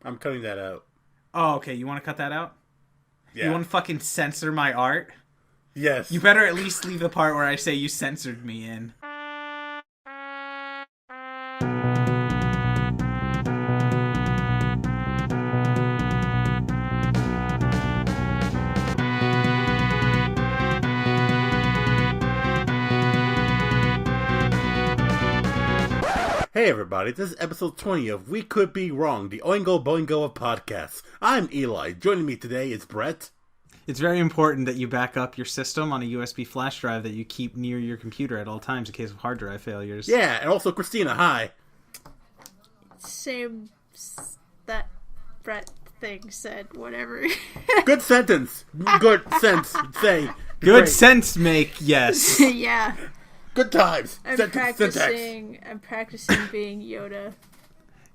I'm cutting that out. Oh, okay. You want to cut that out? Yeah. You want to fucking censor my art? Yes. You better at least leave the part where I say you censored me in. Hey everybody, this is episode 20 of We Could Be Wrong, the Oingo Boingo of podcasts. I'm Eli. Joining me today is Bret. It's very important that you back up your system on a USB flash drive that you keep near your computer at all times in case of hard drive failures. Yeah, and also Christina, hi. Same that Bret thing said, whatever. Good sentence. Good sense. Say. Good Great. sense make, yes. Yeah. Good times. I'm Syntax. practicing being Yoda.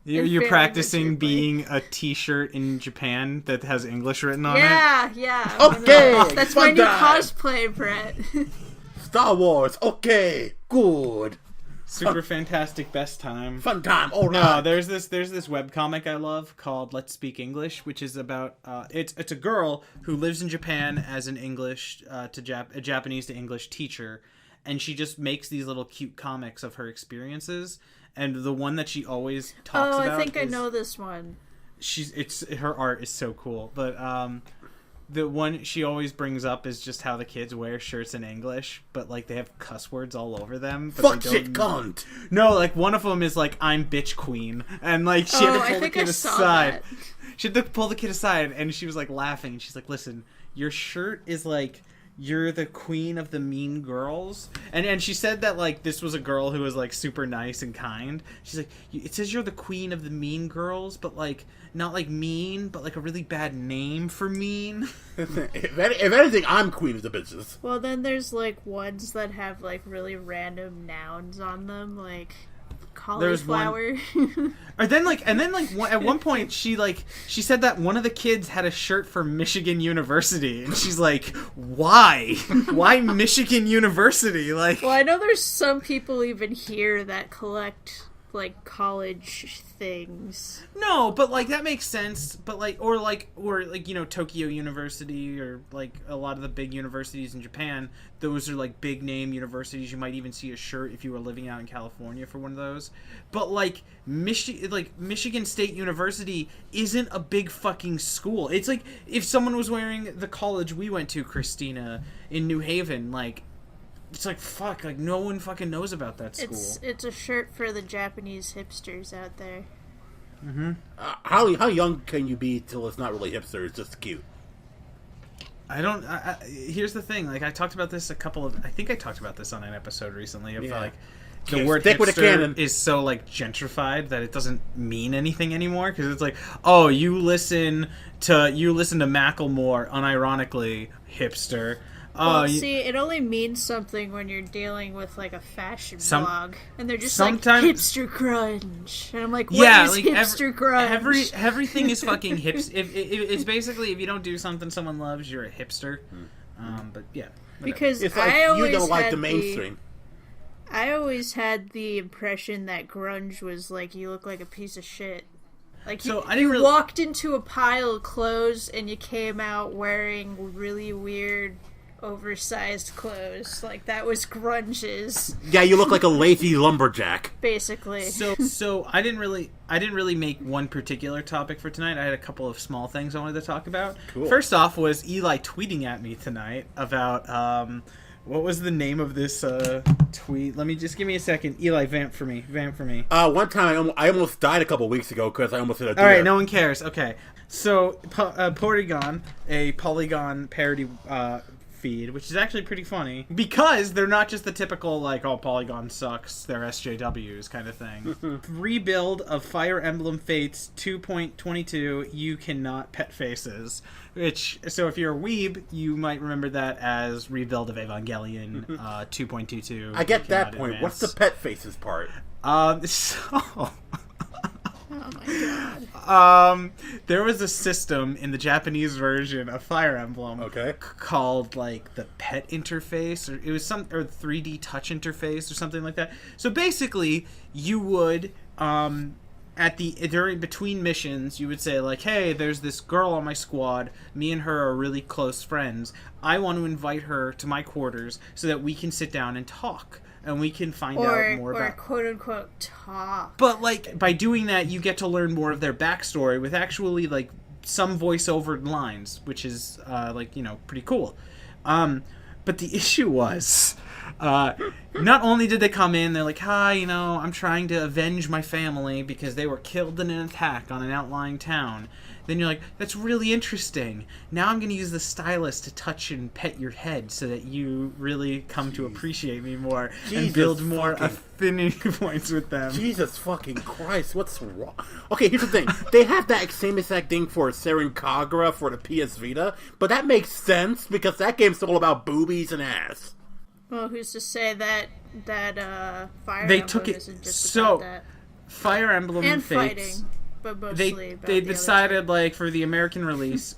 You're practicing being a t-shirt in Japan that has English written on it? Yeah. Okay. That's fun my new time. cosplay, Bret. Star Wars. Okay. Good. Super fantastic best time. Fun time. All right. No, there's this webcomic I love called Let's Speak English, which is about it's a girl who lives in Japan as an English a Japanese to English teacher, and she just makes these little cute comics of her experiences. And the one that she always talks about, I think I know this one. Her art is so cool, but the one she always brings up is just how the kids wear shirts in English, but like they have cuss words all over them. But Fuck they shit cunt. No, like one of them is like I'm bitch queen, and like she had to pull the kid aside. She had to pull the kid aside, and she was like laughing. And she's like, "Listen, your shirt is like you're the queen of the mean girls," and she said that like this was a girl who was like super nice and kind. She's like, "It says you're the queen of the mean girls, but like not like mean, but like a really bad name for mean." if anything, I'm queen of the bitches. Well, then there's like ones that have like really random nouns on them, like cauliflower. And then at one point she said that one of the kids had a shirt for Michigan University, and she's like, why Michigan University? Like, well, I know there's some people even here that collect like college things. No, but like that makes sense. But like or you know, Tokyo University, or like a lot of the big universities in Japan, those are like big name universities. You might even see a shirt if you were living out in California for one of those. But like Michigan State University isn't a big fucking school. It's like if someone was wearing the college we went to, Christina, in New Haven, like it's like, fuck, like no one fucking knows about that school. It's a shirt for the Japanese hipsters out there. Mm-hmm. How young can you be till it's not really hipster? It's just cute. Here's the thing. Like I talked about this I think I talked about this on an episode recently of like the word hipster is so like gentrified that it doesn't mean anything anymore, because it's like, oh, you listen to Macklemore, unironically, hipster. See, it only means something when you're dealing with like a fashion blog, and they're just like hipster grunge, and I'm like, what is like hipster grunge? Everything is fucking hipster. It's basically if you don't do something someone loves, you're a hipster. But yeah, whatever. Because it's like you don't like the mainstream. I always had the impression that grunge was like you look like a piece of shit. Like you walked into a pile of clothes and you came out wearing really weird, oversized clothes. Like that was grunges. Yeah, you look like a lazy lumberjack, basically. So I didn't really make one particular topic for tonight. I had a couple of small things I wanted to talk about. Cool. First off was Eli tweeting at me tonight about what was the name of this tweet? Give me a second. Eli, vamp for me. One time I almost died a couple weeks ago because I almost hit a deer. All right, no one cares. Okay, so Polygon, a Polygon parody feed, which is actually pretty funny because they're not just the typical like, oh, Polygon sucks, they're SJWs kind of thing. Rebuild of Fire Emblem Fates 2.22, you cannot pet faces. So if you're a weeb, you might remember that as Rebuild of Evangelion 2.22. I get that point. Advance. What's the pet faces part? Oh my god. There was a system in the Japanese version of Fire Emblem called like the pet interface, or it was or 3D touch interface or something like that. So basically you would between missions, you would say like, hey, there's this girl on my squad. Me and her are really close friends. I want to invite her to my quarters so that we can sit down and talk. And we can find out more about... Or quote-unquote talk. But, like, by doing that, you get to learn more of their backstory with actually, like, some voiceover lines, which is, pretty cool. But the issue was... not only did they come in, they're like, hi, I'm trying to avenge my family because they were killed in an attack on an outlying town. Then you're like, that's really interesting. Now I'm going to use the stylus to touch and pet your head so that you really come to appreciate me more and build more affinity points with them. Jesus fucking Christ, what's wrong? Okay, here's the thing. They have that same exact thing for Seren Kagura for the PS Vita, but that makes sense because that game's all about boobies and ass. Well, who's to say that Fire they Emblem took it isn't just so about that? Fire Emblem and Fates, fighting, but mostly they decided like for the American release,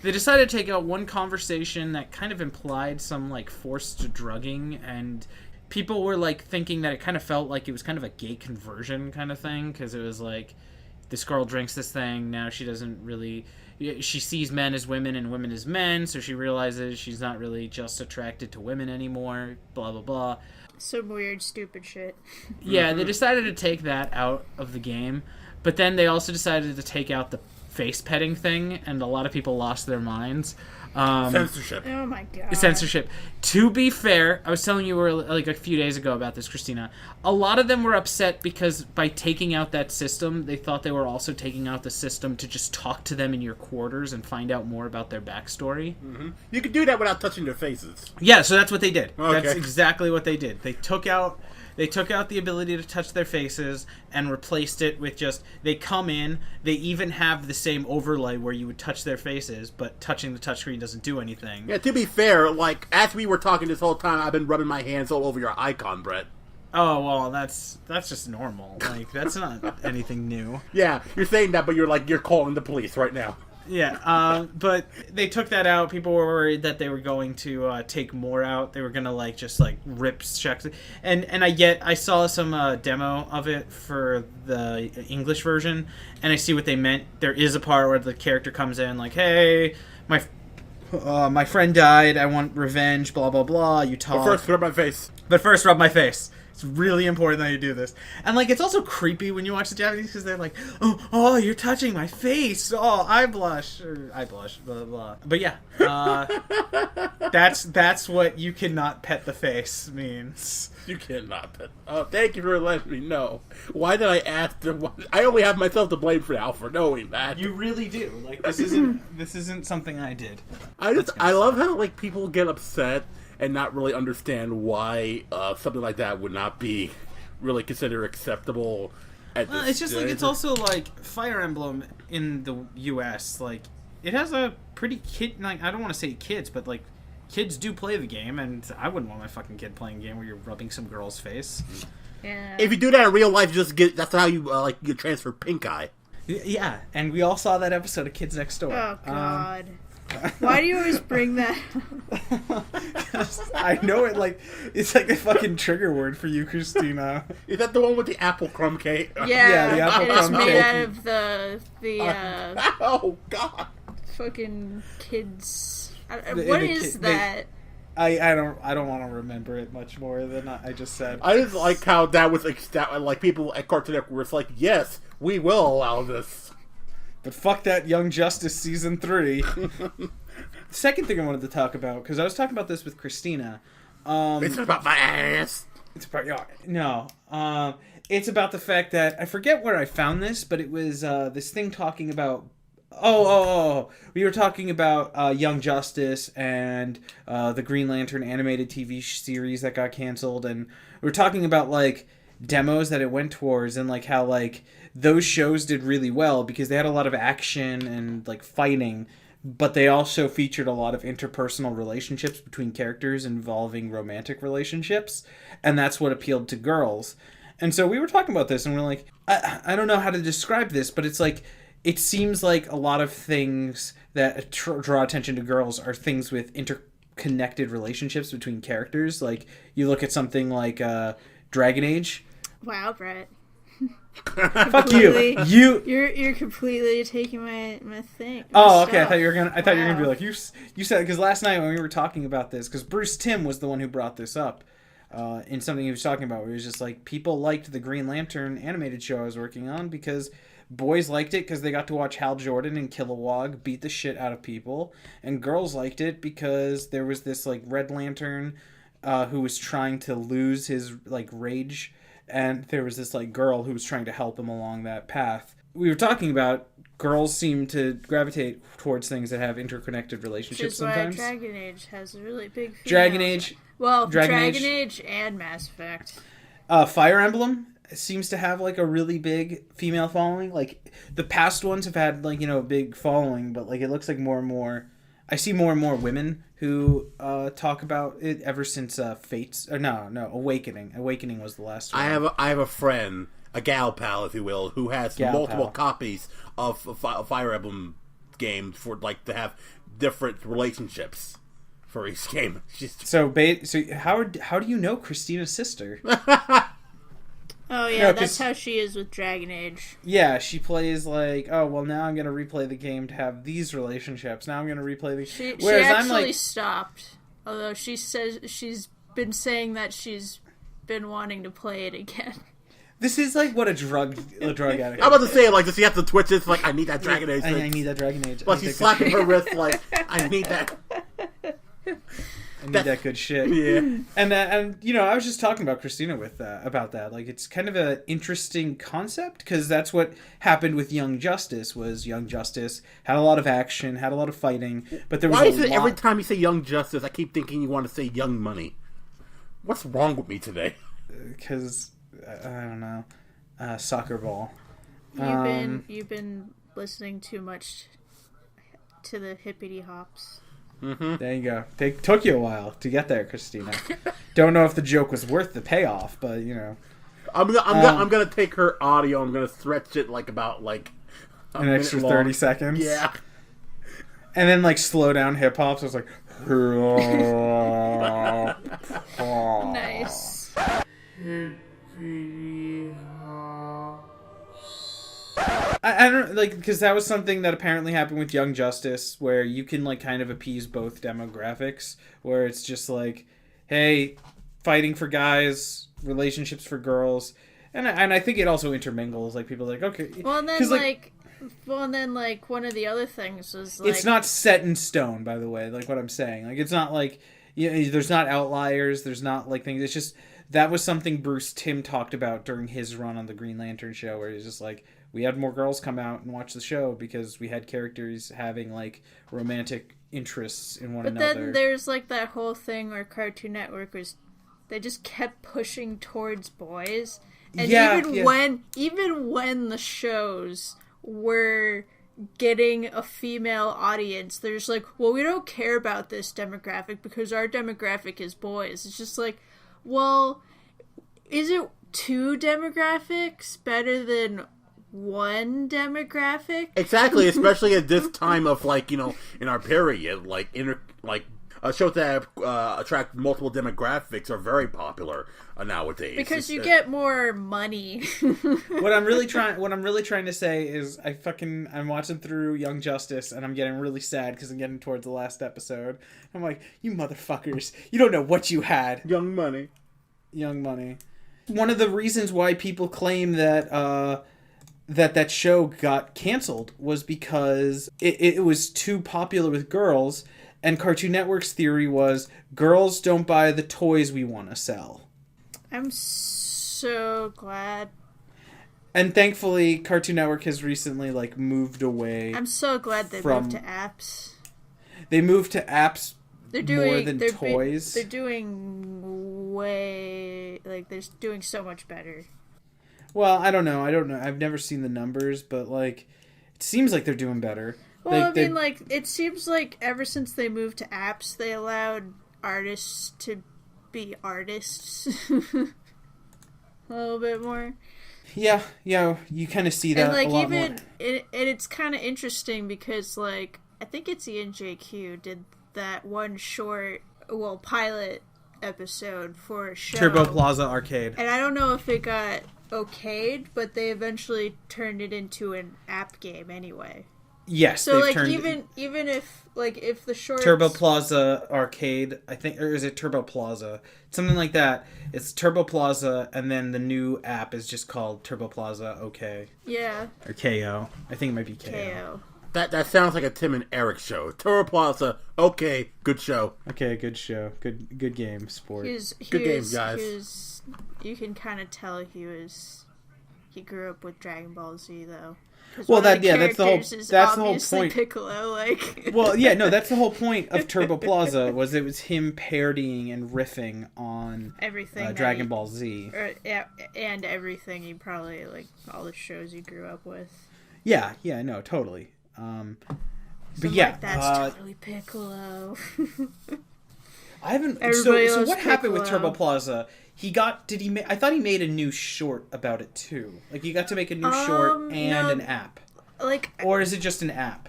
they decided to take out one conversation that kind of implied some like forced drugging, and people were like thinking that it kind of felt like it was kind of a gay conversion kind of thing because it was like this girl drinks this thing, now she doesn't really. She sees men as women and women as men, so she realizes she's not really just attracted to women anymore, blah, blah, blah. Some weird, stupid shit. Yeah, they decided to take that out of the game, but then they also decided to take out the face petting thing, and a lot of people lost their minds. Censorship. Oh my god. Censorship. To be fair, I was telling you like a few days ago about this, Christina. A lot of them were upset because by taking out that system, they thought they were also taking out the system to just talk to them in your quarters and find out more about their backstory. Mm-hmm. You could do that without touching their faces. Yeah, so that's what they did. Okay. That's exactly what they did. They took out the ability to touch their faces and replaced it with just, they come in, they even have the same overlay where you would touch their faces, but touching the touchscreen doesn't do anything. Yeah, to be fair, like, as we were talking this whole time, I've been rubbing my hands all over your icon, Bret. Oh, well, that's just normal. Like, that's not anything new. Yeah, you're saying that, but you're calling the police right now. Yeah, but they took that out. People were worried that they were going to take more out. They were going to, just rip checks. And I saw some demo of it for the English version, and I see what they meant. There is a part where the character comes in, like, hey, my friend died, I want revenge, blah, blah, blah. You talk. But first, rub my face. It's really important that you do this. And, it's also creepy when you watch the Japanese because they're like, oh, you're touching my face. Oh, I blush, blah, blah, blah. But, yeah, that's what you cannot pet the face means. You cannot pet. Oh, thank you for letting me know. Why did I ask them? I only have myself to blame for now for knowing that. You really do. This isn't something I did. I love how, people get upset and not really understand why something like that would not be really considered acceptable at this it's just stage. it's also Fire Emblem in the US, it has a pretty kid, I don't want to say kids, but kids do play the game, and I wouldn't want my fucking kid playing a game where you're rubbing some girl's face. Yeah. If you do that in real life, that's how you you transfer pink eye. Yeah, and we all saw that episode of Kids Next Door. Oh god. Why do you always bring that? I know it it's a fucking trigger word for you, Christina. Is that the one with the apple crumb cake? Yeah, the apple it's crumb made cake. out of the oh god. fucking kids. What is that? I don't want to remember it much more than I just said. I just like how that was people at Cartoon Network were like, yes, we will allow this. But fuck that Young Justice Season 3. The second thing I wanted to talk about, because I was talking about this with Christina. It's about my ass. It's about no. It's about the fact that I forget where I found this, but it was this thing talking about. We were talking about Young Justice and the Green Lantern animated TV series that got canceled, and we were talking about demos that it went towards, and how those shows did really well because they had a lot of action and fighting, but they also featured a lot of interpersonal relationships between characters involving romantic relationships, and that's what appealed to girls. And so we were talking about this, and we're like, I don't know how to describe this, but it's it seems like a lot of things that draw attention to girls are things with interconnected relationships between characters. You look at something like Dragon Age. Wow, Bret. Fuck you. You're completely taking my thing. Oh, okay. I thought you were gonna be like you said, because last night when we were talking about this, because Bruce Timm was the one who brought this up in something he was talking about, where he was just like, people liked the Green Lantern animated show I was working on because boys liked it because they got to watch Hal Jordan and Kilowog beat the shit out of people, and girls liked it because there was this like Red Lantern who was trying to lose his like rage, and there was this like girl who was trying to help him along that path. We were talking about girls seem to gravitate towards things that have interconnected relationships sometimes. Which is why Dragon Age has a really big female. Dragon Age and Mass Effect. Fire Emblem seems to have like a really big female following. Like the past ones have had like, you know, a big following, but like it looks like more and more I see more and more women who talk about it ever since Fates or no Awakening was the last one. I have a friend, a gal pal if you will, who has multiple copies of Fire Emblem games for like to have different relationships for each game. So how do you know Christina's sister? Oh yeah, that's how she is with Dragon Age. Yeah, she plays like, oh well, now I'm gonna replay the game to have these relationships. Now I'm gonna replay the. She actually stopped. Although she says she's been saying that she's been wanting to play it again. This is like what a drug addict. I'm about to say, like, does she have the twitches? Like, I need that Dragon Age. I need that Dragon Age. Like, she's slapping her wrist, like, I need that. I need that good shit. Yeah. And you know, I was just talking about Christina about that. Like, it's kind of an interesting concept because that's what happened with Young Justice. Was Young Justice had a lot of action, had a lot of fighting, but there was Why is it every time you say Young Justice, I keep thinking you want to say Young Money? What's wrong with me today? Because I don't know, soccer ball. You've been listening too much to the hippity hops. Mm-hmm. There you go. Took you a while to get there, Christina. Don't know if the joke was worth the payoff, but you know. I'm gonna take her audio. I'm gonna stretch it like about like an extra 30 seconds. Yeah. And then like slow down hip hop. So it's like. Nice. I don't like because that was something that apparently happened with Young Justice, where you can like kind of appease both demographics, where it's just like, hey, fighting for guys, relationships for girls, and I think it also intermingles. Like people are like, okay, well, and then like one of the other things was like, it's not set in stone. By the way, like what I'm saying, like it's not like there's not outliers, there's not like things. It's just that was something Bruce Timm talked about during his run on the Green Lantern show, where he's just like, we had more girls come out and watch the show because we had characters having like romantic interests in one another. But then there's like that whole thing where Cartoon Network they just kept pushing towards boys, and even when the shows were getting a female audience, they're just like, well, we don't care about this demographic because our demographic is boys. It's just like, well, is it two demographics better than one demographic? Exactly, especially at this time of like, you know, in our period, like shows that attract multiple demographics are very popular nowadays. Because you get more money. What I'm really trying to say is I'm watching through Young Justice and I'm getting really sad because I'm getting towards the last episode. I'm like, you motherfuckers, you don't know what you had. Young Money. One of the reasons why people claim that that show got canceled was because it was too popular with girls, and Cartoon Network's theory was girls don't buy the toys we want to sell. I'm so glad. And thankfully, Cartoon Network has recently like moved away. I'm so glad they moved to apps. They moved to apps more than toys. They're doing they're doing so much better. Well, I don't know. I've never seen the numbers, but like, it seems like they're doing better. Well, it seems like ever since they moved to apps, they allowed artists to be artists a little bit more. Yeah, you kind of see that. And like, a lot more. It's kind of interesting because like I think it's Ian JQ did that one short, pilot episode for a show, Turbo Plaza Arcade, and I don't know if it got okayed, but they eventually turned it into an app game anyway. Yes, so like even if the short Turbo Plaza Arcade, I think, or is it Turbo Plaza? Something like that. It's Turbo Plaza, and then the new app is just called Turbo Plaza OK. Yeah. Or KO. I think it might be KO. That sounds like a Tim and Eric show. Turbo Plaza, okay, good show. Okay, good show. Good game, sport. Good game, guys. You can kind of tell he grew up with Dragon Ball Z though. Well, that's the whole point. Piccolo, like. Well, yeah, no, that's the whole point of Turbo Plaza was it was him parodying and riffing on everything Dragon Ball Z, and everything he probably all the shows he grew up with. Yeah, no, totally. But that's totally Piccolo. I haven't. So what happened with Turbo Plaza? I thought he made a new short about it too. Like he got to make a new short and an app. Or is it just an app?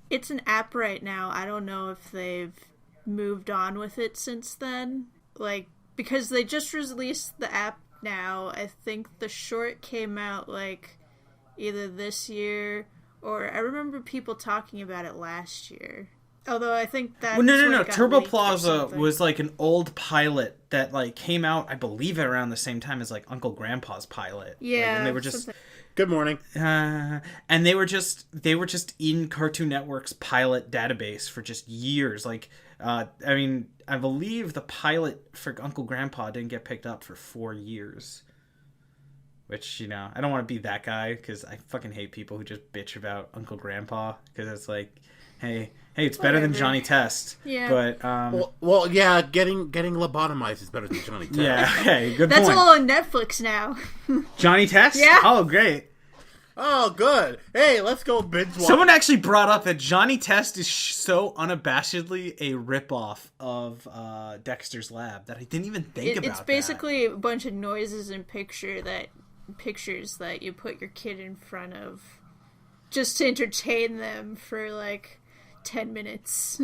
It's an app right now. I don't know if they've moved on with it since then. Because they just released the app now. I think the short came out either this year or I remember people talking about it last year. Although I think that no. Turbo Plaza was an old pilot that came out, I believe, around the same time as Uncle Grandpa's pilot. Yeah, and they were just good morning. And they were just in Cartoon Network's pilot database for just years. I believe the pilot for Uncle Grandpa didn't get picked up for 4 years. Which, I don't want to be that guy because I fucking hate people who just bitch about Uncle Grandpa because it's hey, it's better than Johnny Test. Yeah. But well, yeah, getting lobotomized is better than Johnny Test. Yeah. Hey, good That's point. all on Netflix now. Johnny Test? Yeah. Oh, great. Oh, good. Hey, let's go binge watch. Someone actually brought up that Johnny Test is so unabashedly a ripoff of Dexter's Lab that I didn't even think about. It's basically a bunch of noises and pictures that you put your kid in front of just to entertain them for 10 minutes.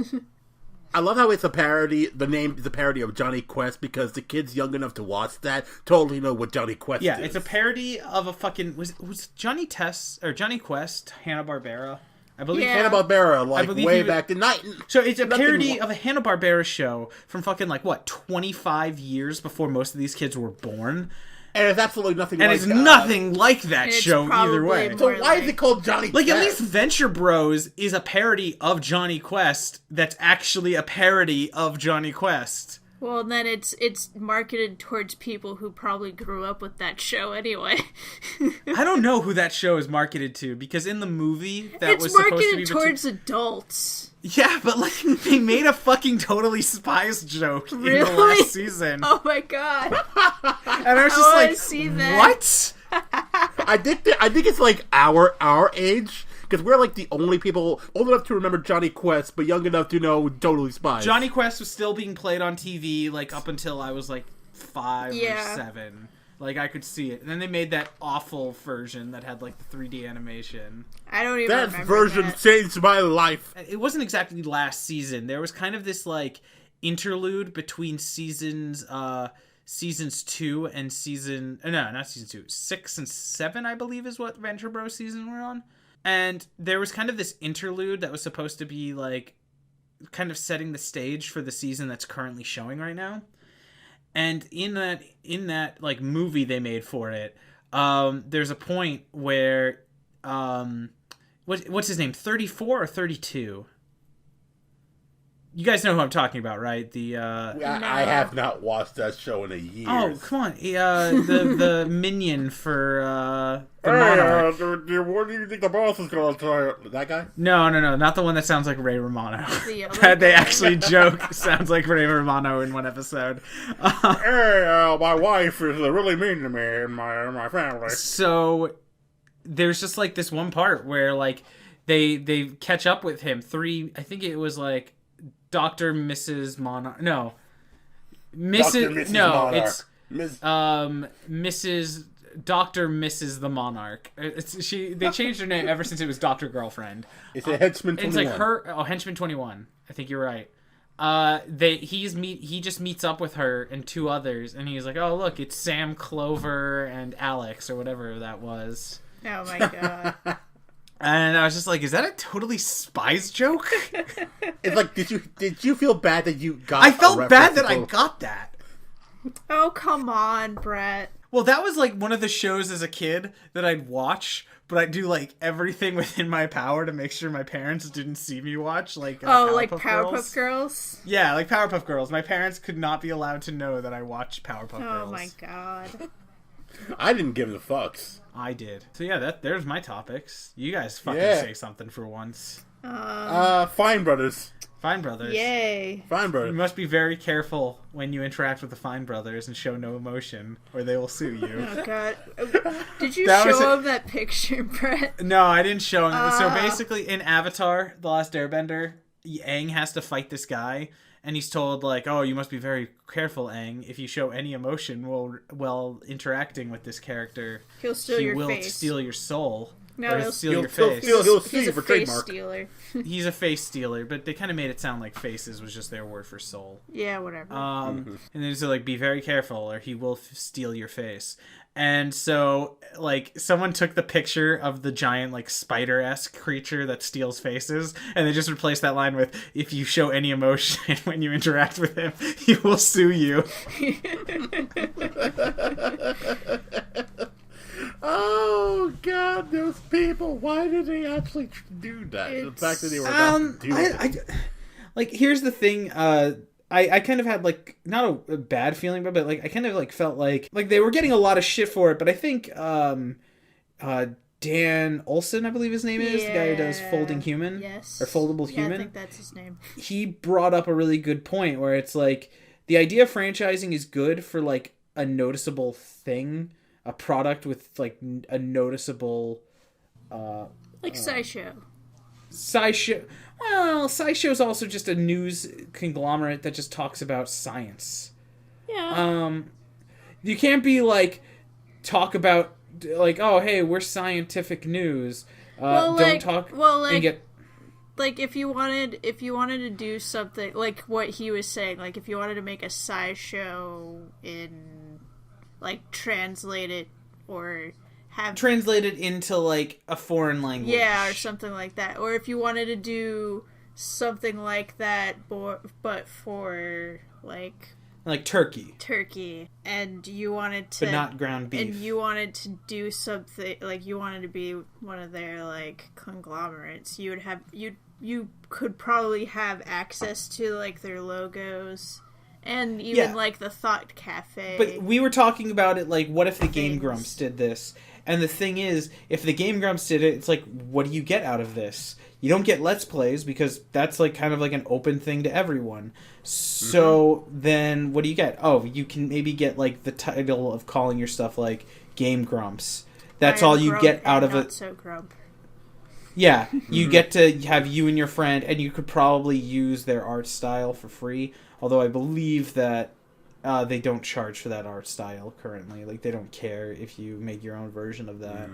I love how it's a parody. The name is a parody of Johnny Quest because the kids young enough to watch that totally know what Johnny Quest is. Yeah, it's a parody of a fucking was Johnny Test or Johnny Quest Hanna-Barbera. I believe Hanna-Barbera, way back in night. So it's a parody of a Hanna-Barbera show from fucking 25 years before most of these kids were born. And it's absolutely nothing and like it's nothing like that show either way. So why is it called Johnny Quest? At least Venture Bros is a parody of Johnny Quest that's actually a parody of Johnny Quest. Well, then it's marketed towards people who probably grew up with that show anyway. I don't know who that show is marketed to, because in the movie that was supposed to be... It's marketed towards adults. Yeah, but they made a fucking Totally Spies joke in the last season. Oh my god. And I was just see that. What? I think it's our age. Because we're the only people old enough to remember Johnny Quest, but young enough to know Totally Spies. Johnny Quest was still being played on TV, up until I was 5 or 7. I could see it. And then they made that awful version that had the 3D animation. I don't even remember that version changed my life. It wasn't exactly last season. There was kind of this interlude between seasons 2 and not season 2. 6 and 7, I believe, is what Venture Bros season we're on. And there was kind of this interlude that was supposed to be kind of setting the stage for the season that's currently showing right now. And in that movie they made for it, there's a point where what's his name? 34 or 32? You guys know who I'm talking about, right? I have not watched that show in a year. Oh, come on. The minion for the Monarch. What do you think the boss is going to try? That guy? No. Not the one that sounds like Ray Romano. That they actually joke sounds like Ray Romano in one episode. Hey, my wife is really mean to me and my family. So there's just this one part where they catch up with him. I think it was Dr. Mrs. Monarch. No. Mrs. No, Monarch. It's Mrs. Dr. Mrs. the Monarch. They changed her name ever since it was Dr. Girlfriend. It's a Henchman 21. It's Henchman 21. I think you're right. he just meets up with her and 2 others, and he's like, oh look, it's Sam, Clover, and Alex or whatever that was. Oh my god. And I was just like, is that a totally Spies joke? It's like, did you feel bad that you got? I felt bad that I got that. Oh come on, Bret. Well, that was like one of the shows as a kid that I'd watch, but I'd do like everything within my power to make sure my parents didn't see me watch. Like Powerpuff Girls? Yeah, like Powerpuff Girls. My parents could not be allowed to know that I watched Powerpuff Girls. Oh my god. I didn't give the fucks. I did. So yeah, there's my topics. You guys fucking say something for once. Fine Brothers. Fine Brothers. Yay. Fine Brothers. You must be very careful when you interact with the Fine Brothers and show no emotion, or they will sue you. Oh god. Did you show him that picture, Bret? No, I didn't show him. So basically, in Avatar: The Last Airbender, Aang has to fight this guy, and he's told, like, oh, you must be very careful, Aang. If you show any emotion while interacting with this character, he'll steal your face. He will steal your soul. No, he'll steal your face. He'll sue you for trademark. Stealer. He's a face stealer, but they kind of made it sound like faces was just their word for soul. Yeah, whatever. And then so like, be very careful, or he will steal your face. And so, like, someone took the picture of the giant, like, spider-esque creature that steals faces, and they just replaced that line with, if you show any emotion when you interact with him, he will sue you. Oh god, those people! Why did they actually do that? The fact that they were about to do it. Like, here's the thing. I kind of had, like, not a bad feeling, but like I kind of like felt like they were getting a lot of shit for it. But I think Dan Olsen, I believe his name is, the guy who does Folding Human, yes, or Foldable Human. I think that's his name. He brought up a really good point where it's like the idea of franchising is good for like a noticeable thing. A product with, like, a noticeable... like SciShow. SciShow... Well, SciShow's also just a news conglomerate that just talks about science. Yeah. You can't be, like, talk about, like, oh, hey, we're scientific news. Don't talk and get... Like, if you wanted to do something, like what he was saying, like, if you wanted to make a SciShow in... like, translate it or have... Translate it into, like, a foreign language. Yeah, or something like that. Or if you wanted to do something like that, but for, like... Like Turkey. And you wanted to... But not ground beef. And you wanted to do something... Like, you wanted to be one of their, like, conglomerates. You would have... You could probably have access to, like, their logos... And even, like, the Thought Cafe. But we were talking about it, like, what if the Game Grumps did this? And the thing is, if the Game Grumps did it, it's like, what do you get out of this? You don't get Let's Plays, because that's, like, kind of like an open thing to everyone. So, then, what do you get? Oh, you can maybe get, like, the title of calling your stuff, like, Game Grumps. That's all you get out of it. Not so grump. Yeah, you get to have you and your friend, and you could probably use their art style for free. Although I believe that they don't charge for that art style currently. Like, they don't care if you make your own version of that.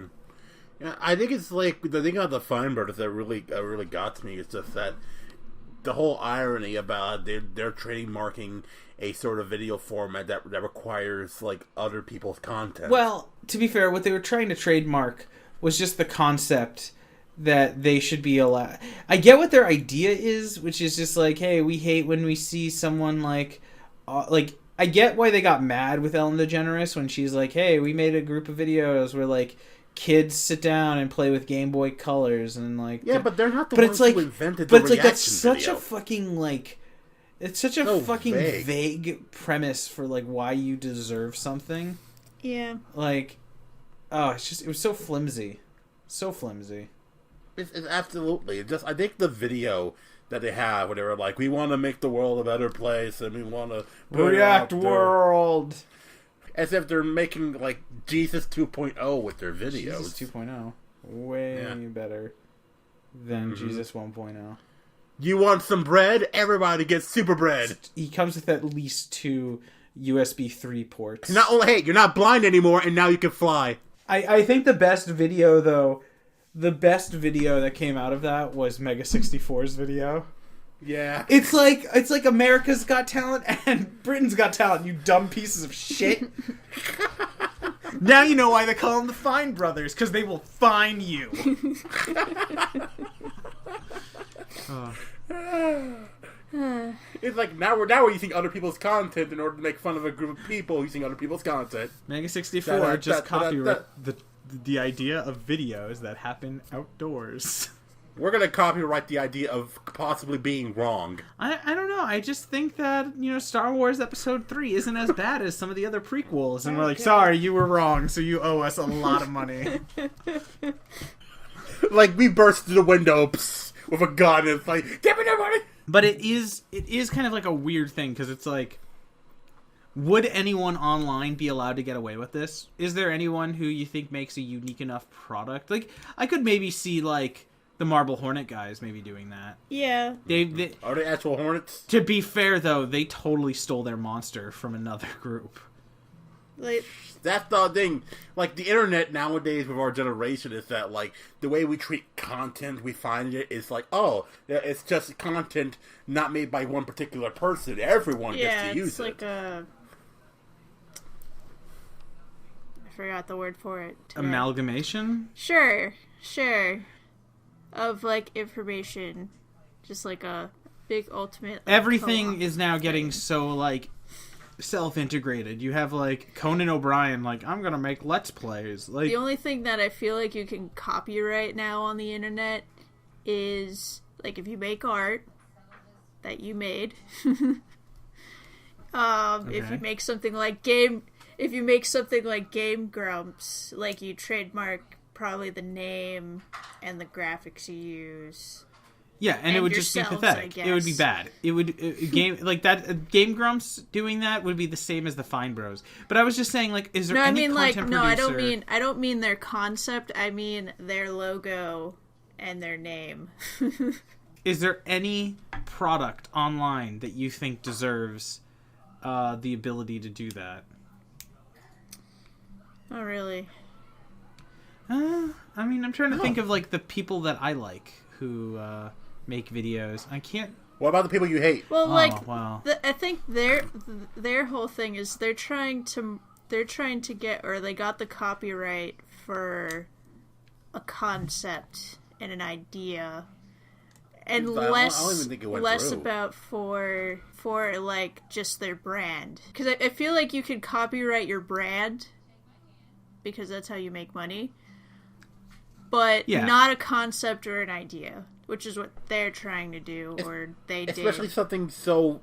Yeah, I think it's like the thing about the Fine Brothers that really got to me is just that the whole irony about they're trademarking a sort of video format that requires, like, other people's content. Well, to be fair, what they were trying to trademark was just the concept that they should be allowed. I get what their idea is, which is just like, hey, we hate when we see someone like I get why they got mad with Ellen DeGeneres when she's like, hey, we made a group of videos where, like, kids sit down and play with Game Boy Colors and, like... Yeah, but they're not the ones who invented the But it's like, reaction that's such video. a fucking, like... It's such a fucking vague premise for, like, why you deserve something. Yeah. Like, oh, it was so flimsy. So flimsy. It's absolutely. I think the video that they have where they were like, we want to make the world a better place and we want to... React world! As if they're making, like, Jesus 2.0 with their videos. Jesus 2.0. Way better than Jesus 1.0. You want some bread? Everybody gets super bread. He comes with at least 2 USB 3 ports. Not only, hey, you're not blind anymore and now you can fly. I think the best video, though... The best video that came out of that was Mega 64's video. Yeah. It's like America's Got Talent and Britain's Got Talent, you dumb pieces of shit. Now you know why they call them the Fine Brothers, because they will fine you. It's like now we're using other people's content in order to make fun of a group of people using other people's content. Mega 64 just copyright the idea of videos that happen outdoors. We're gonna copyright the idea of possibly being wrong. I don't know. I just think that, Star Wars Episode 3 isn't as bad as some of the other prequels. And we're like, sorry, you were wrong, so you owe us a lot of money. Like, we burst through the window with a gun and it's like, give me their money! But it is kind of like a weird thing, because it's like, would anyone online be allowed to get away with this? Is there anyone who you think makes a unique enough product? Like, I could maybe see, like, the Marble Hornet guys maybe doing that. Yeah. Are they actual Hornets? To be fair, though, they totally stole their monster from another group. Like, that's the thing. Like, the internet nowadays with our generation is that, like, the way we treat content, we find it is like, oh, it's just content not made by one particular person. Everyone gets to use it. Yeah, it's like a... I forgot the word for it. Today. Amalgamation? Sure. Of, like, information. Just like a big ultimate... Like, everything is now getting so, like, self-integrated. You have, like, Conan O'Brien, like, I'm gonna make Let's Plays. Like, the only thing that I feel like you can copyright now on the internet is, like, if you make art that you made. Okay. If you make something like Game Grumps, like, you trademark probably the name and the graphics you use. Yeah, and it would just be pathetic. It would be bad. It would Game Grumps doing that would be the same as the Fine Bros. But I was just saying, like, is there any content producer? I don't mean their concept. I mean their logo and their name. Is there any product online that you think deserves the ability to do that? Not really. I mean, I'm trying to think of, like, the people that I like who make videos. I can't... What about the people you hate? Well, I think their whole thing is they're trying to get, or they got the copyright for a concept and an idea, and less about for like just their brand. Because I feel like you can copyright your brand because that's how you make money. But not a concept or an idea, which is what they're trying to do, or they did. Especially something so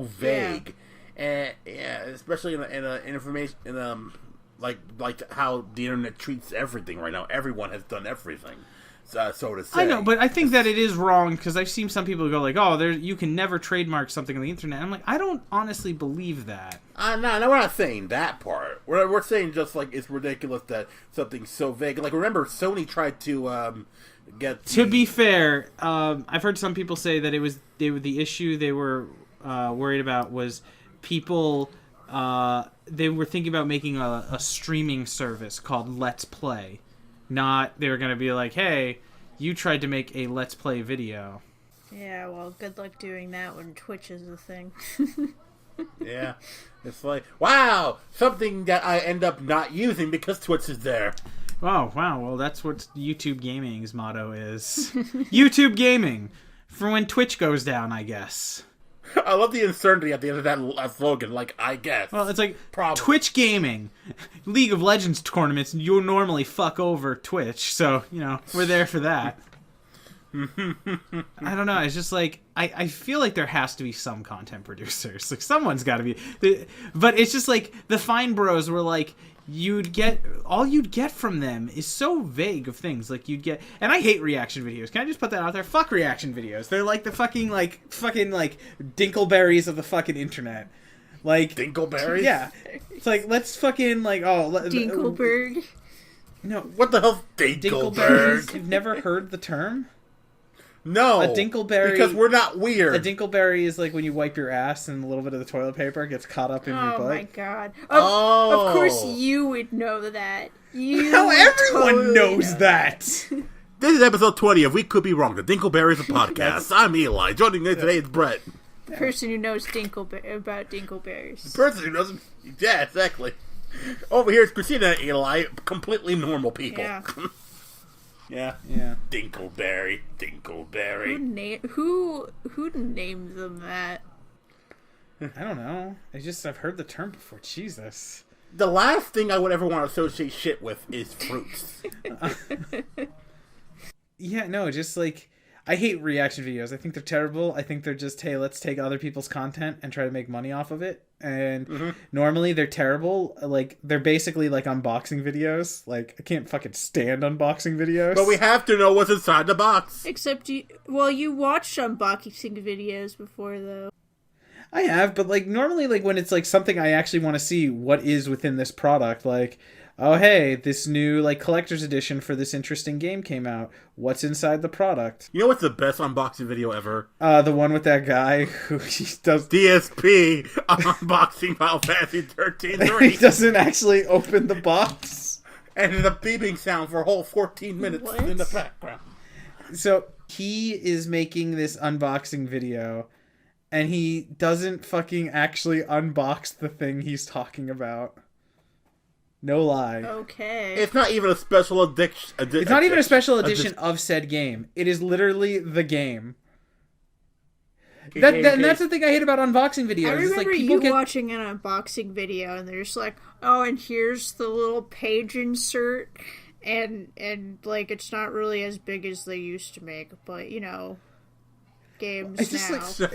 vague, and especially in information, like how the internet treats everything right now. Everyone has done everything, so to say. I know, but I think that it is wrong, because I've seen some people go like, "Oh, you can never trademark something on the internet." I'm like, I don't honestly believe that. No, we're not saying that part. We're saying just, like, it's ridiculous that something's so vague. Like, remember, Sony tried to get... To be fair, I've heard some people say that the issue they were worried about was people... they were thinking about making a streaming service called Let's Play. Not, they were going to be like, hey, you tried to make a Let's Play video. Yeah, well, good luck doing that when Twitch is a thing. Yeah, it's like, wow, something that I end up not using because Twitch is there. Oh, wow, well, that's what YouTube Gaming's motto is. YouTube Gaming, for when Twitch goes down, I guess. I love the uncertainty at the end of that slogan, like, I guess. Well, it's like, Twitch Gaming, League of Legends tournaments, you'll normally fuck over Twitch, so, we're there for that. I don't know. It's just like I feel like there has to be some content producers. Like, someone's got to be. But it's just like the Fine Bros were like, all you'd get from them is so vague of things. Like, you'd get, and I hate reaction videos. Can I just put that out there? Fuck reaction videos. They're like the fucking Dinkleberries of the fucking internet. Like, Dinkleberries? Yeah. It's like, let's fucking Dinkleberg. No. What the hell's Dinkleberg? You've never heard the term? No, a dinkleberry, because we're not weird. A dinkleberry is like when you wipe your ass and a little bit of the toilet paper gets caught up in your butt. Oh my god! Of course you would know that. How everyone knows that. This is episode 20 of We Could Be Wrong, the Dinkleberries of podcast. I'm Eli. Joining me today is Bret. The person who knows about Dinkleberries. The person who doesn't... Yeah, exactly. Over here is Christina and Eli, completely normal people. Yeah. Yeah. Dinkleberry. Who named them that? I don't know. I've heard the term before. Jesus. The last thing I would ever want to associate shit with is fruits. Yeah, no, just like, I hate reaction videos. I think they're terrible. I think they're just, hey, let's take other people's content and try to make money off of it. And normally they're terrible. Like, they're basically like unboxing videos. Like, I can't fucking stand unboxing videos. But we have to know what's inside the box. Except you watched unboxing videos before, though. I have, but like normally, like when it's like something I actually want to see what is within this product, like, oh hey, this new like collector's edition for this interesting game came out. What's inside the product? You know what's the best unboxing video ever? The one with that guy who he does DSP unboxing Final Fantasy 13-3. He doesn't actually open the box, and the beeping sound for a whole 14 minutes in the background. So he is making this unboxing video. And he doesn't fucking actually unbox the thing he's talking about. No lie. Okay. It's not even a special edition. It's not even a special edition of said game. It is literally the game. And that's the thing I hate about unboxing videos. I remember like you watching an unboxing video, and they're just like, oh, and here's the little page insert, and like, it's not really as big as they used to make, but, you know... games now.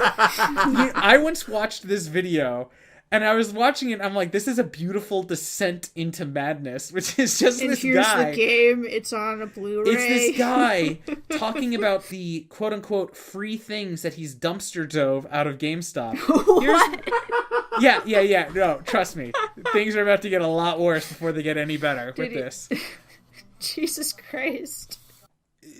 I once watched this video and I was watching it and I'm like, this is a beautiful descent into madness, which is just and this here's guy. The game, it's on a Blu-ray. It's this guy talking about the quote-unquote free things that he's dumpster dove out of GameStop. What? Yeah. No, trust me. Things are about to get a lot worse before they get any better this. Jesus Christ.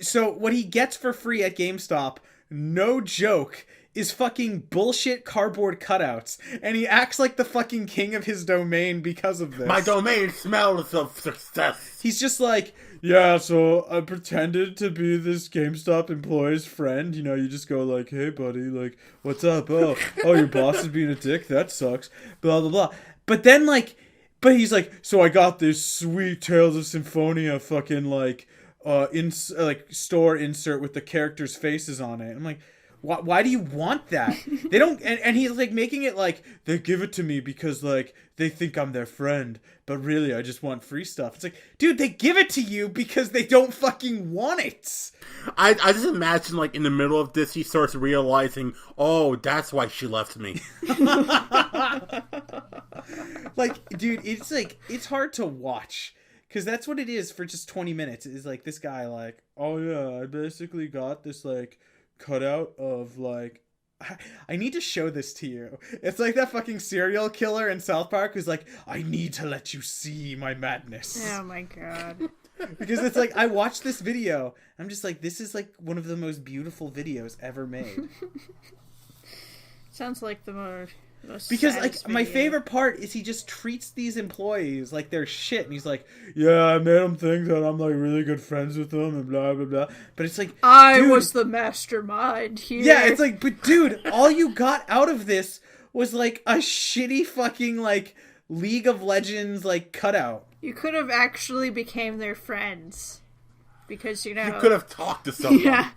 So what he gets for free at GameStop, no joke, is fucking bullshit cardboard cutouts. And he acts like the fucking king of his domain because of this. My domain smells of success. He's just like, yeah, so I pretended to be this GameStop employee's friend. You know, you just go like, hey, buddy, like, what's up? Oh, your boss is being a dick? That sucks. Blah, blah, blah. But then, like, he's like, so I got this sweet Tales of Symphonia fucking, like, store insert with the characters' faces on it. I'm like, why do you want that? They don't, and he's like making it like they give it to me because like they think I'm their friend, but really I just want free stuff. It's like, dude, they give it to you because they don't fucking want it. I just imagine like in the middle of this he starts realizing, oh, that's why she left me. Like, dude, it's like, it's hard to watch. Because that's what it is for just 20 minutes. It's like this guy like, oh yeah, I basically got this like cutout of like, I need to show this to you. It's like that fucking serial killer in South Park who's like, I need to let you see my madness. Oh my god. Because it's like, I watched this video. I'm just like, this is like one of the most beautiful videos ever made. Sounds like the most because like my favorite part is he just treats these employees like they're shit, and he's like, yeah, I made them think that I'm like really good friends with them and blah blah blah, but it's like, I was the mastermind here. Yeah, it's like, but dude, all you got out of this was like a shitty fucking like League of Legends like cutout. You could have actually became their friends because you could have talked to someone. Yeah.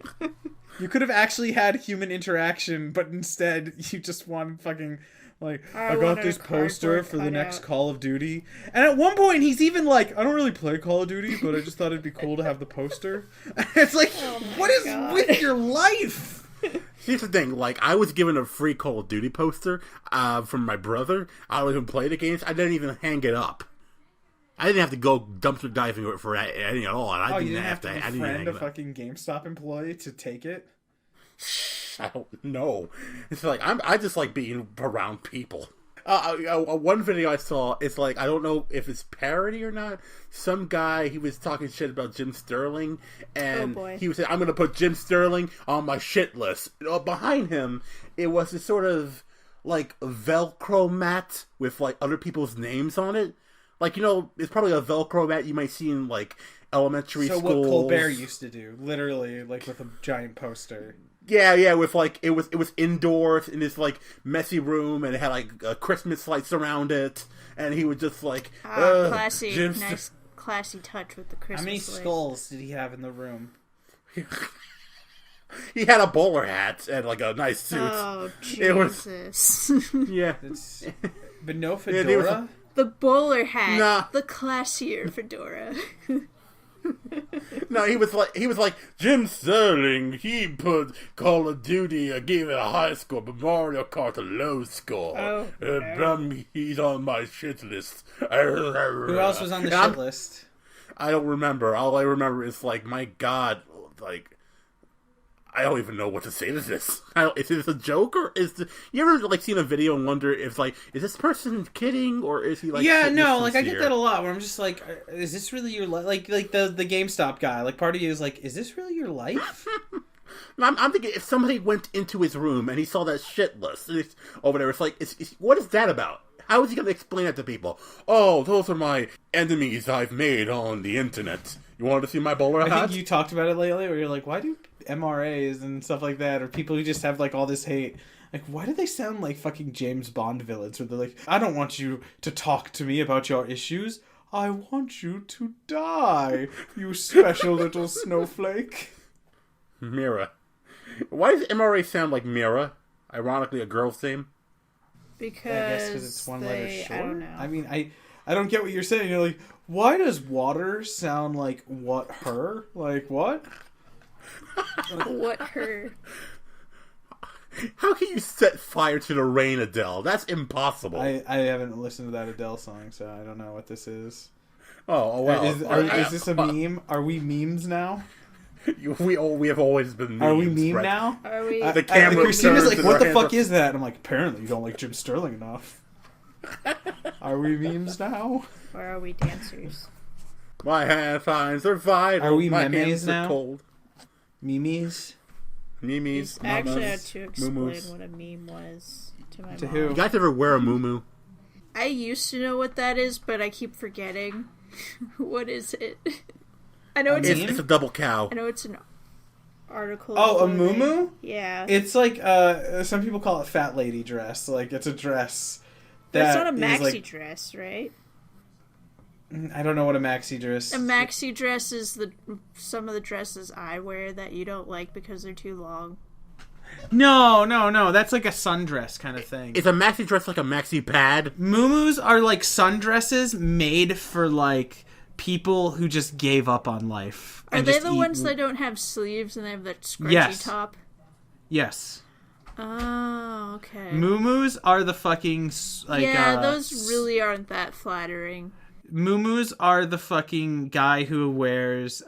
You could have actually had human interaction, but instead you just wanted fucking, like, I got this poster for the next Call of Duty. And at one point he's even like, I don't really play Call of Duty, but I just thought it'd be cool to have the poster. It's like, what is with your life? Here's the thing, like, I was given a free Call of Duty poster from my brother. I don't even play the games. I didn't even hang it up. I didn't have to go dumpster diving for anything at all. And I didn't have to. I didn't befriend a fucking GameStop employee to take it. I don't know. It's like I just like being around people. One video I saw is like, I don't know if it's parody or not. Some guy, he was talking shit about Jim Sterling, and he was saying, I'm going to put Jim Sterling on my shit list. Behind him, it was this sort of like Velcro mat with like other people's names on it. Like, you know, it's probably a Velcro mat you might see in, like, elementary schools. So what Colbert used to do, literally, like with a giant poster. Yeah, with like it was indoors in this like messy room, and it had like Christmas lights around it, and he was just like, classy, nice, classy touch with the Christmas. How many lights. skulls did he have in the room? He had a bowler hat and like a nice suit. Oh Jesus! Yeah, but no fedora. The bowler hat, the classier fedora. No, he was like Jim Sterling. He put Call of Duty, gave it a high score, but Mario Kart a low score. He's on my shit list. Who else was on the shit list? I don't remember. All I remember is like, my God, like, I don't even know what to say to this. Is this a joke, or you ever like seen a video and wonder if like, is this person kidding, or is he like? Yeah, no, like I get that a lot. Where I'm just like, is this really your life? Like the GameStop guy. Like part of you is like, is this really your life? I'm thinking if somebody went into his room and he saw that shit list over there, it's like, what is that about? How is he going to explain that to people? Oh, those are my enemies I've made on the internet. You wanted to see my bowler hat? I think you talked about it lately, where you're like, why do MRAs and stuff like that, or people who just have like all this hate, like, why do they sound like fucking James Bond villains, where they're like, I don't want you to talk to me about your issues, I want you to die, you special little snowflake. Mira. Why does MRA sound like Mira? Ironically, a girl's name. Because I guess because it's one letter short. I don't know. I mean, I don't get what you're saying. You're like, why does water sound like what her? Like what? What her? How can you set fire to the rain, Adele? That's impossible. I haven't listened to that Adele song, so I don't know what this is. Oh well. Is this a meme? Are we memes now? We have always been memes. Are we meme right? now? Are we? The camera. Christina's like, what the fuck is that? And I'm like, apparently you don't like Jim Sterling enough. Are we memes now? Or are we dancers? My hand finds are vital. Are we My memes hands now? Are cold. Memes? Memes. I actually had mamas, to explain moo-moos. what a meme was to my To mom. who? You guys ever wear a muumuu? I used to know what that is, but I keep forgetting. What is it? I know It's a double cow. I know it's an article. Oh, a where muumuu? Yeah. It's like, some people call it fat lady dress. Like, it's a dress that It's not a maxi like, dress, right? I don't know what a maxi dress. A maxi dress is some of the dresses I wear that you don't like because they're too long. No. That's like a sundress kind of thing. Is a maxi dress like a maxi pad? Muumuus are like sundresses made for like people who just gave up on life. Are they the ones that don't have sleeves and they have that scrunchy top? Yes. Oh, okay. Muumuus are the fucking like. Yeah, those really aren't that flattering. Muumuus are the fucking guy who wears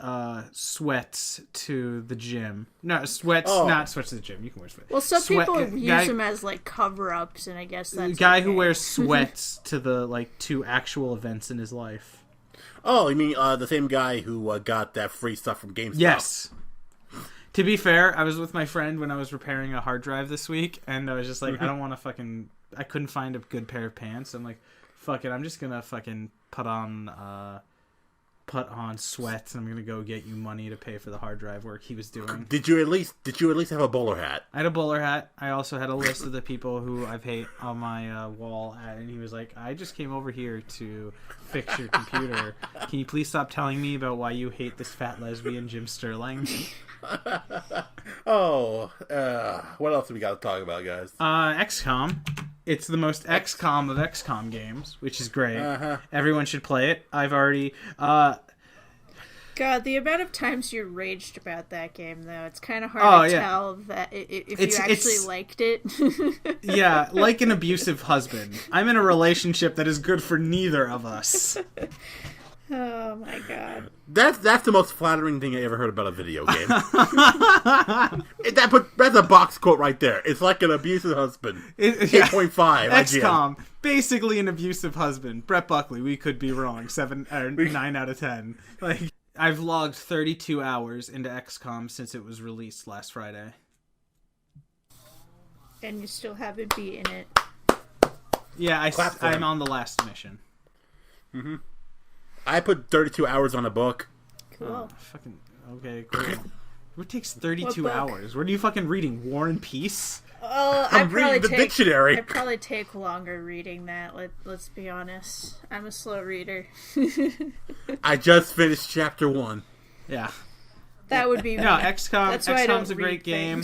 sweats to the gym. No, sweats, not sweats to the gym. You can wear sweats. Well, some people use them as like cover-ups, and I guess that's the guy who wears sweats to the to actual events in his life. Oh, you mean the same guy who got that free stuff from GameStop? Yes. To be fair, I was with my friend when I was repairing a hard drive this week, and I was just like, I don't want to I couldn't find a good pair of pants. I'm like, fuck it, I'm just gonna fucking put on sweats, and I'm gonna go get you money to pay for the hard drive work he was doing. Did you at least have a bowler hat? I had a bowler hat. I also had a list of the people who I've hate on my wall, and he was like, I just came over here to fix your computer. Can you please stop telling me about why you hate this fat lesbian Jim Sterling? What else do we got to talk about, guys? XCOM. It's the most XCOM of XCOM games, which is great. Everyone should play it. I've already... God, the amount of times you raged about that game, though, it's kind of hard to tell that if you actually liked it. Yeah, like an abusive husband. I'm in a relationship that is good for neither of us. Oh my God. That's the most flattering thing I ever heard about a video game. That's a box quote right there. It's like an abusive husband. 8.5. XCOM, basically an abusive husband. Bret Buckley, we could be wrong. 9 out of 10. Like, I've logged 32 hours into XCOM since it was released last Friday. And you still haven't beaten it. Yeah, I'm on the last mission. Mm-hmm. I put 32 hours on a book. Cool. Fucking okay, cool. What takes 32 hours? What are you fucking reading? War and Peace? I'm reading the dictionary. I probably take longer reading that. Let's be honest. I'm a slow reader. I just finished chapter 1. Yeah. That would be me. No, XCOM's a great game.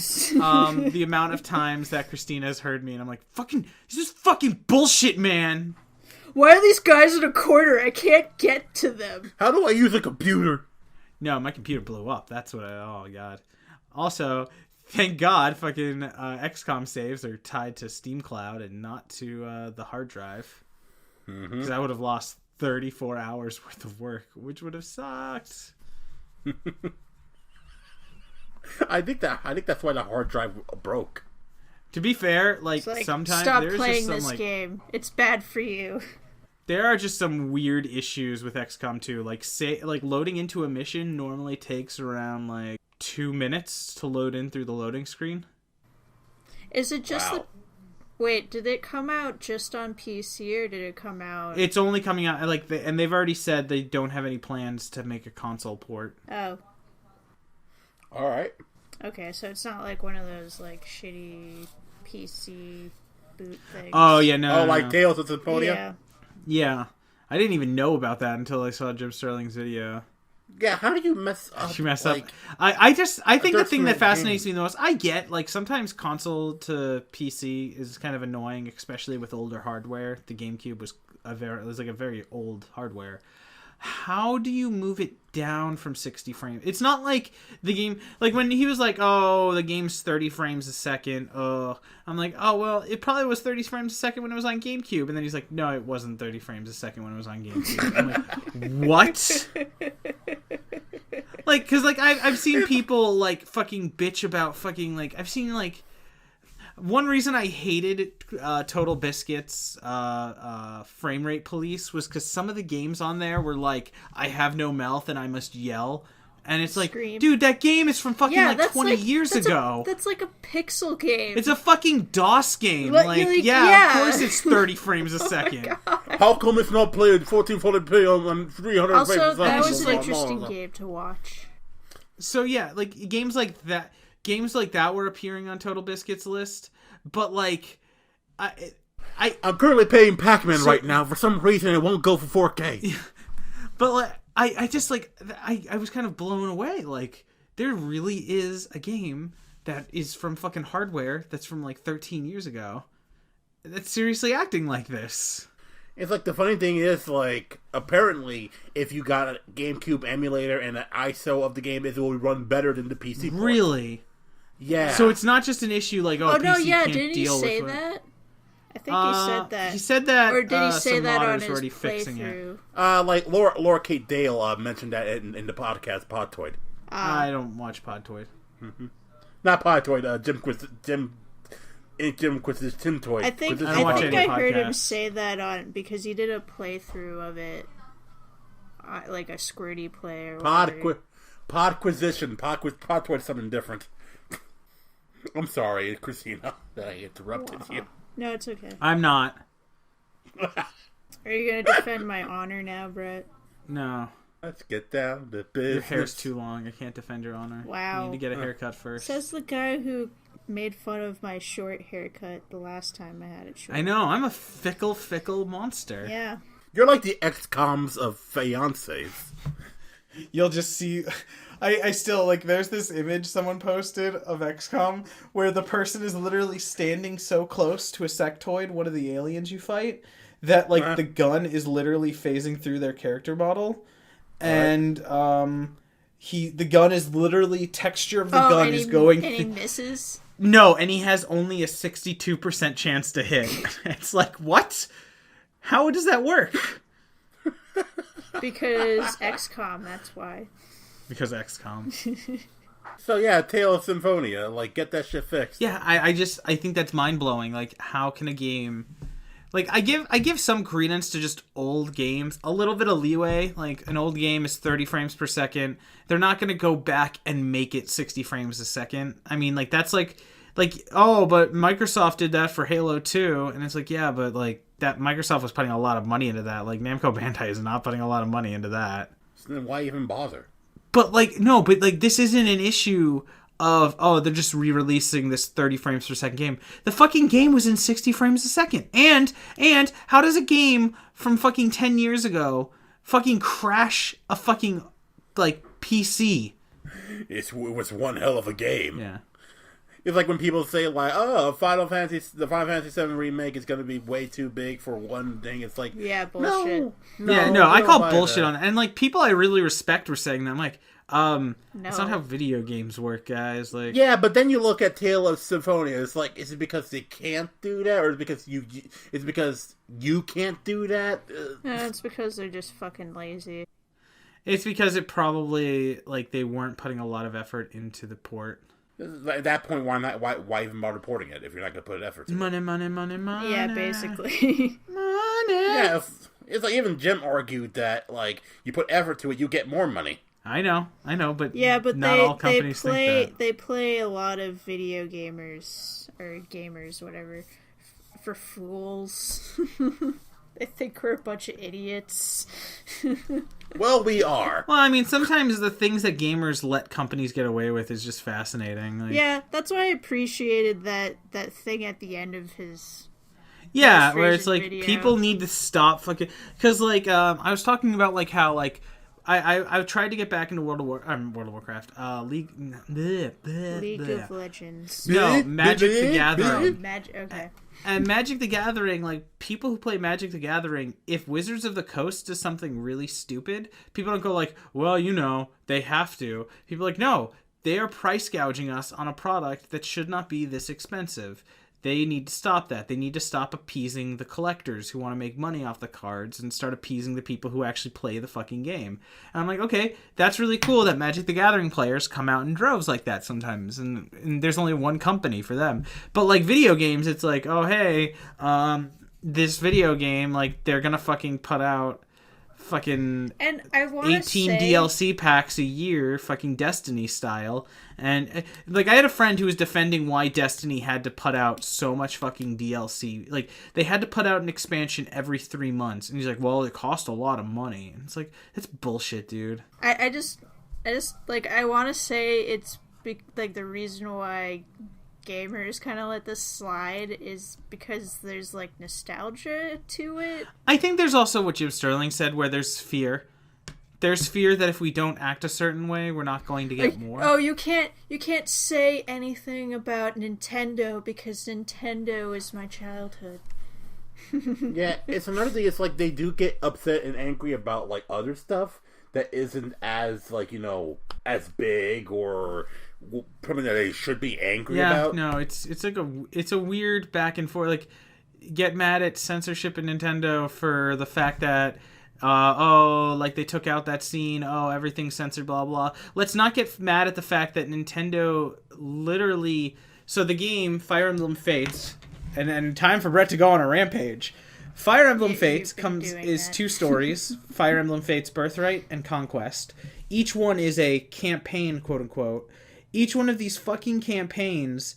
The amount of times that Christina has heard me and I'm like, fucking, this is fucking bullshit, man. Why are these guys in a corner? I can't get to them. How do I use a computer? No, my computer blew up. That's what oh god. Also, thank God fucking XCOM saves are tied to Steam Cloud and not to the hard drive. Because I would have lost 34 hours worth of work, which would have sucked. I think that's why the hard drive broke. To be fair, like sometimes stop there's playing just some, this game. It's bad for you. There are just some weird issues with XCOM 2. Like loading into a mission normally takes around 2 minutes to load in through the loading screen. Is it just Wait, did it come out just on PC or did it come out? It's only coming out and they've already said they don't have any plans to make a console port. Oh. All right. Okay, so it's not like one of those shitty PC boot things. Oh yeah, no. Oh, like Tales of Symphonia. Yeah. Yeah, I didn't even know about that until I saw Jim Sterling's video. Yeah, how do you mess up? She messed up. I think the thing that fascinates me the most, I get sometimes console to PC is kind of annoying, especially with older hardware. The GameCube was a very old hardware. How do you move it down from 60 frames? It's not like the game, when he was oh, the game's 30 frames a second. I'm like, oh, well, it probably was 30 frames a second when it was on GameCube. And then he's like, no, it wasn't 30 frames a second when it was on GameCube. I'm like, what? Because I've seen people fucking bitch about fucking I've seen one reason I hated Total Biscuit's frame rate police was because some of the games on there were I have no mouth and I must yell. And it's Scream. Dude, that game is from fucking 20 years ago. That's like a pixel game. It's a fucking DOS game. Of course it's 30 frames a second. How come it's not played 1440p on 300 also, frames? that was an interesting game to watch. So yeah, games like that. Games like that were appearing on Total Biscuit's list, but I'm currently playing Pac-Man right now. For some reason, it won't go for 4K. But I just I was kind of blown away. There really is a game that is from fucking hardware that's from 13 years ago that's seriously acting like this. It's the funny thing is, apparently, if you got a GameCube emulator and an ISO of the game, it will run better than the PC port. Really? Yeah. So it's not just an issue PC can't didn't he deal say with that? I think he said that. He said that. Or did he say some that on modders his already fixing playthrough? it. Laura Kate Dale mentioned that in the podcast Podtoid. I don't watch Podtoid. Mm-hmm. Not Podtoid. Jim Quiz's Tim Toy. I think I heard him say that because he did a playthrough of it, a squirty play or Podquisition. Podtoid something different. I'm sorry, Christina, that I interrupted you. No, it's okay. I'm not. Are you going to defend my honor now, Bret? No. Let's get down to business. Your hair's too long. I can't defend your honor. Wow. You need to get a haircut first. Says the guy who made fun of my short haircut the last time I had it short. I know. I'm a fickle monster. Yeah. You're like the XCOMs of fiancés. You'll just see... I still, there's this image someone posted of XCOM where the person is literally standing so close to a sectoid, one of the aliens you fight, that, the gun is literally phasing through their character model. And, the gun is literally, texture of the gun is going... And he misses? No, and he has only a 62% chance to hit. It's what? How does that work? Because XCOM, that's why. Because XCOM. So yeah, Tale of Symphonia, get that shit fixed. Yeah, I think that's mind blowing. How can a game, I give some credence to just old games, a little bit of leeway. An old game is 30 frames per second. They're not going to go back and make it 60 frames a second. I mean, that's oh, but Microsoft did that for Halo 2, and it's yeah, but that Microsoft was putting a lot of money into that. Namco Bandai is not putting a lot of money into that. So then why even bother? But this isn't an issue of, they're just re-releasing this 30 frames per second game. The fucking game was in 60 frames a second. And how does a game from fucking 10 years ago fucking crash a fucking, PC? It was one hell of a game. Yeah. It's like when people say, the Final Fantasy VII remake is going to be way too big for one thing. It's like, yeah, bullshit. No, I call bullshit on that. And, people I really respect were saying that. I'm like, no. It's not how video games work, guys. Yeah, but then you look at Tale of Symphonia. It's like, is it because they can't do that, or is it because you can't do that? No, it's because they're just fucking lazy. It's because it probably they weren't putting a lot of effort into the port. At that point, why not? Why even bother porting it if you're not going to put effort? Money. Yeah, basically. Money. Yeah, it's like even Jim argued that you put effort to it, you get more money. I know, but not all companies think that. They play a lot of video gamers or gamers, whatever, for fools. They think we're a bunch of idiots. Well, we are. Well, I mean, sometimes the things that gamers let companies get away with is just fascinating. Yeah, that's why I appreciated that thing at the end of his. Yeah, where it's video. People need to stop fucking, because I was talking about how I've tried to get back into World of Warcraft. League of Legends. No, Magic the Gathering. Okay. And Magic the Gathering, people who play Magic the Gathering, if Wizards of the Coast does something really stupid, people don't go well, they have to. People are no, they are price gouging us on a product that should not be this expensive. They need to stop that. They need to stop appeasing the collectors who want to make money off the cards and start appeasing the people who actually play the fucking game. And I'm like, okay, that's really cool that Magic the Gathering players come out in droves like that sometimes. And there's only one company for them. But video games, it's oh, hey, this video game, they're going to fucking put out fucking and I 18 DLC packs a year, fucking Destiny style. And I had a friend who was defending why Destiny had to put out so much fucking DLC. They had to put out an expansion every 3 months, and he's like, well, it cost a lot of money. And it's that's bullshit, dude. I just I want to say it's the reason why gamers kind of let this slide is because there's nostalgia to it. I think there's also what Jim Sterling said, where there's fear. There's fear that if we don't act a certain way, we're not going to get more. Oh, you can't say anything about Nintendo because Nintendo is my childhood. Yeah, it's another thing. It's they do get upset and angry about other stuff that isn't as as big or something that they should be angry about. Yeah, no, it's a weird back and forth. Get mad at censorship in Nintendo for the fact that they took out that scene, everything's censored, blah blah. Let's not get mad at the fact that Nintendo literally, so the game Fire Emblem Fates, and time for Bret to go on a rampage. Fire Emblem Fates is 2 stories, Fire Emblem Fates Birthright and Conquest. Each one is a campaign, quote unquote. Each one of these fucking campaigns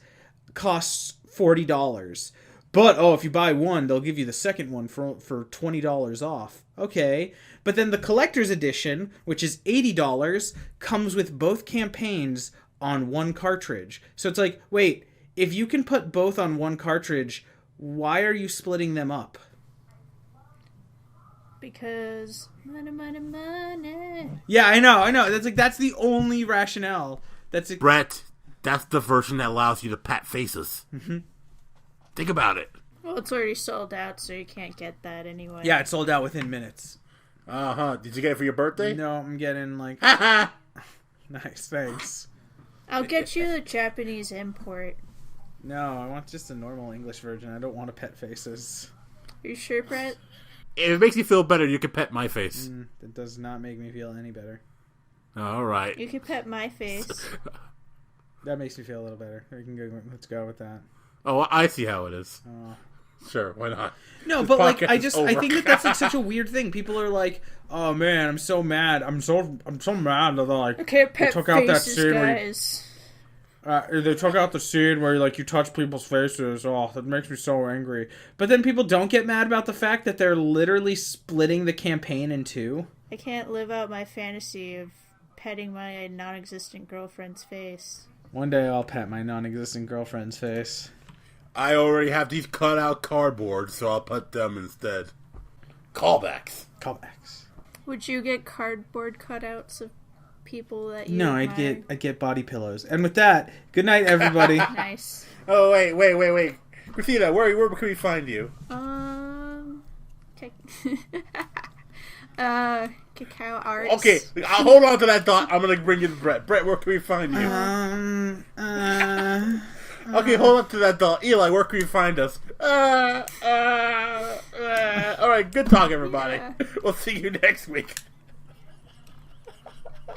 costs $40. But, if you buy one, they'll give you the second one for $20 off. Okay. But then the collector's edition, which is $80, comes with both campaigns on one cartridge. So it's wait, if you can put both on one cartridge, why are you splitting them up? Because money. Yeah, I know. That's the only rationale. Bret, that's the version that allows you to pat faces. Mm-hmm. Think about it. Well, it's already sold out, so you can't get that anyway. Yeah, it sold out within minutes. Uh-huh. Did you get it for your birthday? No, I'm getting Nice, thanks. I'll get you the Japanese import. No, I want just a normal English version. I don't want to pet faces. Are you sure, Bret? If it makes you feel better, you can pet my face. That does not make me feel any better. All right. You can pet my face. That makes me feel a little better. Let's go with that. Oh, I see how it is. Oh. Sure, why not? No, but I think that's such a weird thing. People are like, "Oh man, I'm so mad. I'm so mad that I can't pet took faces, out that scene guys." They took out the scene where you touch people's faces. Oh, that makes me so angry. But then people don't get mad about the fact that they're literally splitting the campaign in 2. I can't live out my fantasy of petting my non-existent girlfriend's face. One day I'll pet my non-existent girlfriend's face. I already have these cut out cardboard, so I'll put them instead. Callbacks. Would you get cardboard cutouts of people that you No, admired? I'd get body pillows. And with that, good night, everybody. Nice. Oh, wait. Christina, where can we find you? Cacao Arts. Okay, I'll hold on to that thought. I'm gonna bring in Bret. Bret, where can we find you? Okay, hold on to that thought. Eli, where can we find us? Alright, good talk, everybody. Yeah. We'll see you next week.